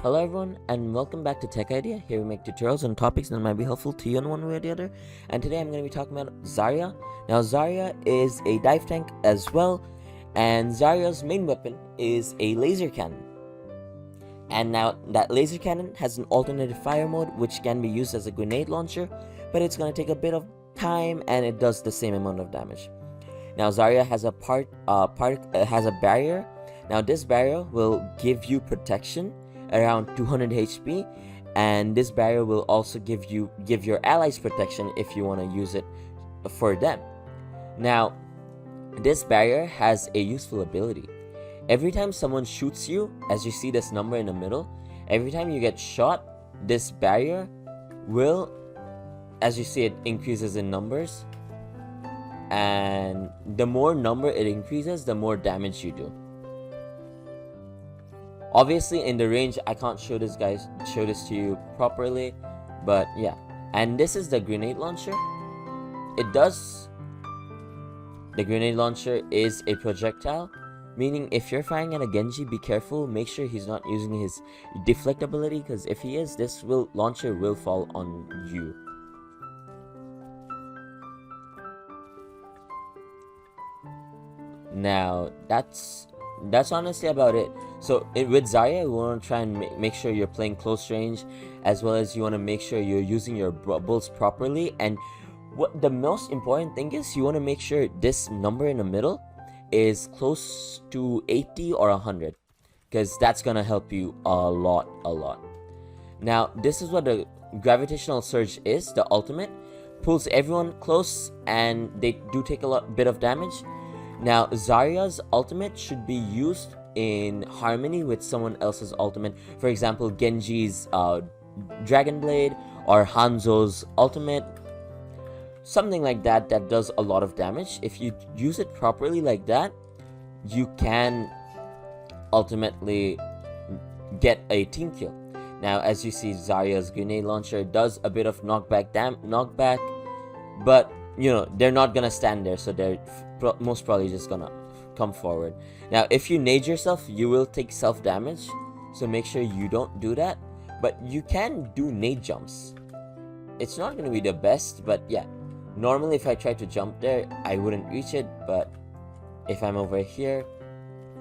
Hello everyone and welcome back to Tech Idea. Here we make tutorials on topics that might be helpful to you in one way or the other. And today I'm going to be talking about ZARYA. Now ZARYA is a dive tank as well, and ZARYA's main weapon is a laser cannon. And now that laser cannon has an alternative fire mode which can be used as a grenade launcher, but it's going to take a bit of time and it does the same amount of damage. Now ZARYA has a barrier. Now this barrier will give you protection around 200 HP, and this barrier will also give your allies protection if you want to use it for them. Now this barrier has a useful ability. Every time someone shoots you, as you see this number in the middle, every time you get shot, this barrier will, as you see, it increases in numbers, and the more number it increases, the more damage you do. Obviously in the range I can't show this to you properly, but yeah. And this is the grenade launcher. The grenade launcher is a projectile, meaning if you're firing at a Genji, be careful, make sure he's not using his deflect ability, because if he is, this launcher will fall on you. Now that's honestly about it. So with ZARYA, you want to try and make sure you're playing close range, as well as you want to make sure you're using your bullets properly. And what the most important thing is, you want to make sure this number in the middle is close to 80 or 100, because that's gonna help you a lot. Now this is what the gravitational surge is. The ultimate pulls everyone close and they do take a bit of damage. Now ZARYA's ultimate should be used in harmony with someone else's ultimate. For example, Genji's Dragon Blade or Hanzo's ultimate, something like that does a lot of damage. If you use it properly like that, you can ultimately get a team kill. Now as you see, ZARYA's grenade launcher does a bit of knockback, but you know, they're not gonna stand there, so they're most probably just gonna come forward. Now if you nade yourself, you will take self damage, so make sure you don't do that. But you can do nade jumps. It's not gonna be the best, but yeah, normally if I try to jump there, I wouldn't reach it. But if I'm over here,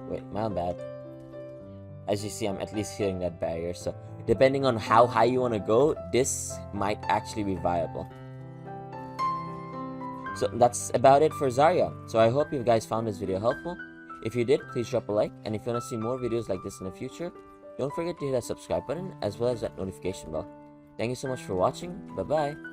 wait, my bad, as you see, I'm at least hitting that barrier. So depending on how high you want to go, this might actually be viable. So that's about it for ZARYA. So I hope you guys found this video helpful. If you did, please drop a like, and if you want to see more videos like this in the future, don't forget to hit that subscribe button as well as that notification bell. Thank you so much for watching. Bye bye.